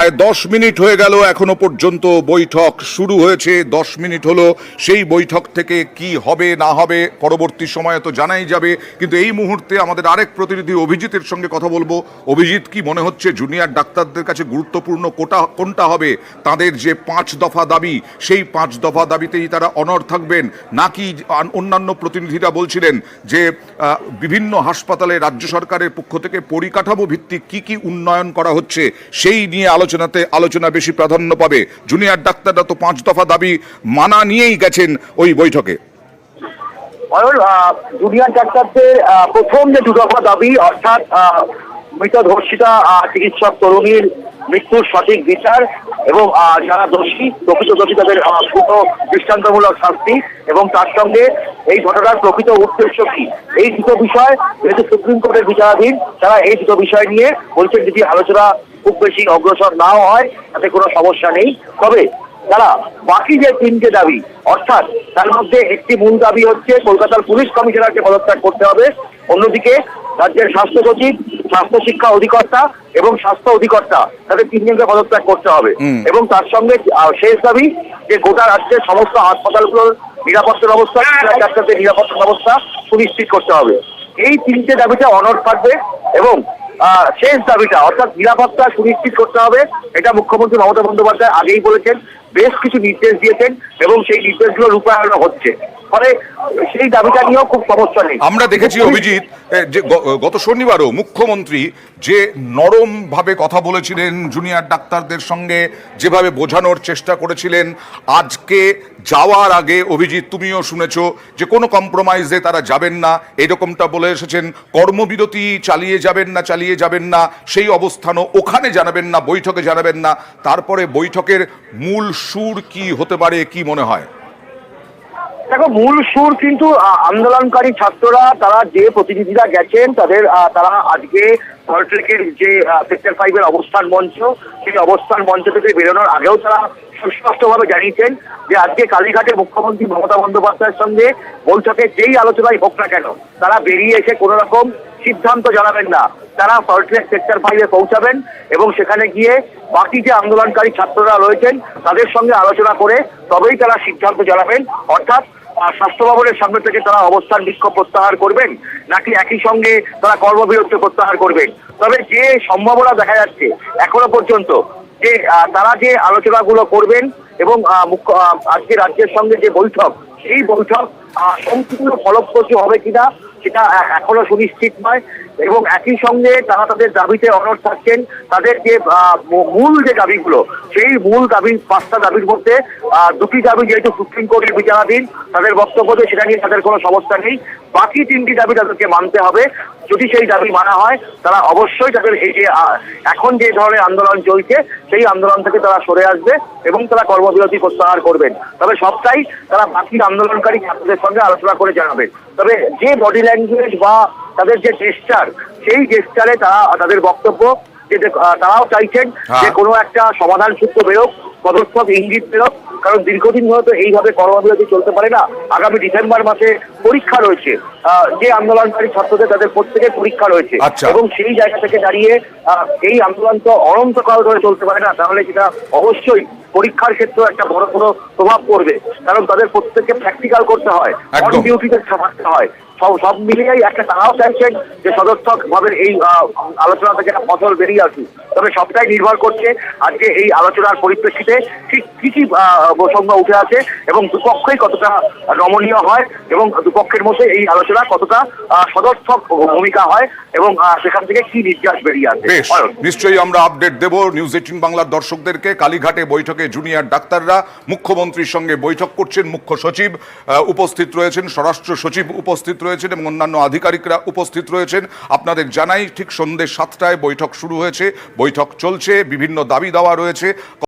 প্রায় 10 মিনিট হয়ে গেল, এখনো পর্যন্ত বৈঠক শুরু হয়েছে। 10 মিনিট হলো। সেই বৈঠক থেকে কি হবে না হবে পরবর্তী সময়ে তো জানাই যাবে, কিন্তু এই মুহূর্তে আমাদের আরেক প্রতিনিধি অভিজিতের সঙ্গে কথা বলবো। অভিজিৎ, কি মনে হচ্ছে জুনিয়র ডাক্তারদের কাছে গুরুত্বপূর্ণ কোনটা হবে? তাদের যে 5 দফা দাবি, সেই 5 দফা দাবিতেই তারা অনড় থাকবেন, নাকি অন্যান্য প্রতিনিধিরা বলছিলেন যে বিভিন্ন হাসপাতালে রাজ্য সরকারের পক্ষ থেকে পরিকাঠামো ভিত্তিক কি উন্নয়ন করা হচ্ছে সেই নিয়ে আলোচনা বেশি প্রাধান্য পাবে? জুনিয়র ডাক্তাররা তো 5 দফা দাবি মানা নিয়েই গেছেন ওই বৈঠকে। জুনিয়র ডাক্তারদের প্রথম যে 2 দফা দাবি, অর্থাৎ মৃত ধর্ষিতা চিকিৎসক তরুণীর মৃত্যুর সঠিক বিচার এবং যারা প্রকৃত দোষী তাদের পুরো দৃষ্টান্তমূলক শাস্তি, এবং তার সঙ্গে এই ঘটনার প্রকৃত উদ্দেশ্য কি, এই দুটো বিষয় যেহেতু সুপ্রিম কোর্টের বিচারাধীন, তারা এই দুটো বিষয় নিয়ে বলছেন যদি আলোচনা খুব বেশি অগ্রসর নাও হয় তাতে কোনো সমস্যা নেই। তবে তারা বাকি যে 3টে দাবি, অর্থাৎ তার মধ্যে একটি মূল দাবি হচ্ছে কলকাতার পুলিশ কমিশনারকে পদত্যাগ করতে হবে, অন্যদিকে রাজ্যের স্বাস্থ্য সচিব, স্বাস্থ্য শিক্ষা অধিকর্তা এবং স্বাস্থ্য অধিকর্তা, তাদের 3 জনকে পদত্যাগ করতে হবে। এবং তার সঙ্গে শেষ দাবি যে গোটা রাজ্যের সমস্ত হাসপাতালগুলোর নিরাপত্তা ব্যবস্থা, ডাক্তারদের নিরাপত্তা ব্যবস্থা সুনিশ্চিত করতে হবে। এই 3টে দাবিটা অনড় থাকবে এবং শেষ দাবিটা অর্থাৎ নিরাপত্তা সুনিশ্চিত করতে হবে, এটা মুখ্যমন্ত্রী মমতা বন্দ্যোপাধ্যায় আগেই বলেছেন, বেশ কিছু নির্দেশ দিয়েছেন এবং সেই নির্দেশগুলো রূপায়ণ হচ্ছে, ফলে সেই দাবিটা নিয়েও খুব সমস্যা নেই। আমরা দেখেছি অভিজিৎ যে গত শনিবারও মুখ্যমন্ত্রী যে নরম ভাবে কথা বলেছিলেন জুনিয়র ডাক্তারদের সঙ্গে, যেভাবে বোঝানোর চেষ্টা করেছিলেন, আজকে যাওয়ার আগে অভিজিৎ তুমিও শুনেছো যে কোনো কম্প্রোমাইজে তারা যাবেন না, এরকমটা বলে এসেছেন। কর্মবিরতি চালিয়ে যাবেন না সেই অবস্থানও ওখানে জানাবেন না, বৈঠকে জানাবেন না। তারপরে বৈঠকের মূল সুর কি হতে পারে, কি মনে হয়? দেখো, মূল সুর কিন্তু আন্দোলনকারী ছাত্ররা, তারা যে প্রতিনিধিরা গেছেন তারা আজকে সল্টলেকের যে সেক্টর 5-এর অবস্থান মঞ্চ, সেই অবস্থান মঞ্চ থেকে বেরোনোর আগেও তারা সুস্পষ্টভাবে জানিয়েছেন যে আজকে কালীঘাটে মুখ্যমন্ত্রী মমতা বন্দ্যোপাধ্যায়ের সঙ্গে বৈঠকে যেই আলোচনাই হোক না কেন, তারা বেরিয়ে এসে কোনো রকম সিদ্ধান্ত জানাবেন না। তারা সল্টলেক সেক্টর 5-এ পৌঁছাবেন এবং সেখানে গিয়ে বাকি যে আন্দোলনকারী ছাত্ররা রয়েছেন তাদের সঙ্গে আলোচনা করে তবেই তারা সিদ্ধান্ত জানাবেন, অর্থাৎ স্বাস্থ্য ভবনের সামনে থেকে তারা অবস্থান বিক্ষোভ প্রত্যাহার করবেন নাকি একই সঙ্গে তারা কর্মবিরতি প্রত্যাহার করবেন। তবে যে সম্ভাবনা দেখা যাচ্ছে এখনো পর্যন্ত, যে তারা যে আলোচনাগুলো করবেন এবং আজকে রাজ্যের সঙ্গে যে বৈঠক, সেই বৈঠক সম্পূর্ণ ফলপ্রসূ হবে কিনা সেটা এখনো সুনিশ্চিত নয়, এবং একই সঙ্গে তারা তাদের দাবিতে অনড় থাকছেন। তাদের যে মূল যে দাবিগুলো, সেই মূল দাবি 5টা দাবির মধ্যে 2টি দাবি যেহেতু সুপ্রিম কোর্টের বিচারাধীন, তাদের বক্তব্য যে সেটা নিয়ে তাদের কোনো সমস্যা নেই। বাকি 3টি দাবি তাদেরকে মানতে হবে। যদি সেই দাবি মানা হয়, তারা অবশ্যই তাদের এই যে এখন যে ধরনের আন্দোলন চলছে সেই আন্দোলন থেকে তারা সরে আসবে এবং তারা কর্মবিরতি প্রত্যাহার করবেন। তবে সবটাই তারা বাকি আন্দোলনকারী ছাত্রদের সঙ্গে আলোচনা করে জানাবেন। তবে যে বডি ল্যাঙ্গুয়েজ বা তাদের যে জেস্টার, সেই জেস্টারে তাদের বক্তব্য যে তারাও চাইছেন যে কোনো একটা সমাধান সূত্র বেরোক, পদক্ষেপ ইঙ্গিত বেরোক, কারণ দীর্ঘদিন ধরে তো এইভাবে কর্মবিরতি চলতে পারে না। আগামী ডিসেম্বর মাসে পরীক্ষা রয়েছে, যে আন্দোলনকারী ছাত্রদের তাদের প্রত্যেকের পরীক্ষা রয়েছে, এবং সেই জায়গা থেকে দাঁড়িয়ে এই আন্দোলন তো অনন্তকাল ধরে চলতে পারে না, তাহলে সেটা অবশ্যই পরীক্ষার ক্ষেত্রে একটা বড় প্রভাব পড়বে, কারণ তাদের প্রত্যেককে প্র্যাকটিক্যাল করতে হয়, অন ডিউটিতে থাকতে হয়। সব মিলিয়েই একটা তারাও চাইছেন যে সদর্থক ভাবে এই আলোচনা থেকে একটা ফসল বেরিয়ে আসুক। তবে সবটাই নির্ভর করছে আজকে এই আলোচনার পরিপ্রেক্ষিতে ঠিক কি প্রসঙ্গ উঠে আছে এবং দুপক্ষই কতটা নমনীয় হয় এবং দুপক্ষের মধ্যে এই আলোচনা কতটা সদর্থক ভূমিকা হয় এবং সেখান থেকে কি নির্যাস বেরিয়ে আসে। নিশ্চয়ই আমরা আপডেট দেব নিউজ 18 বাংলার দর্শকদেরকে। কালীঘাটে বৈঠকে জুনিয়র ডাক্তাররা মুখ্যমন্ত্রীর সঙ্গে বৈঠক করছেন, মুখ্য সচিব উপস্থিত রয়েছেন, স্বরাষ্ট্র সচিব উপস্থিত রয়েছেন এবং অন্যান্য আধিকারিকরা উপস্থিত রয়েছেন। আপনাদের জানাই ঠিক সন্ধ্যে 7টায় বৈঠক শুরু হয়েছে, বৈঠক চলছে, বিভিন্ন দাবি দাওয়া রয়েছে।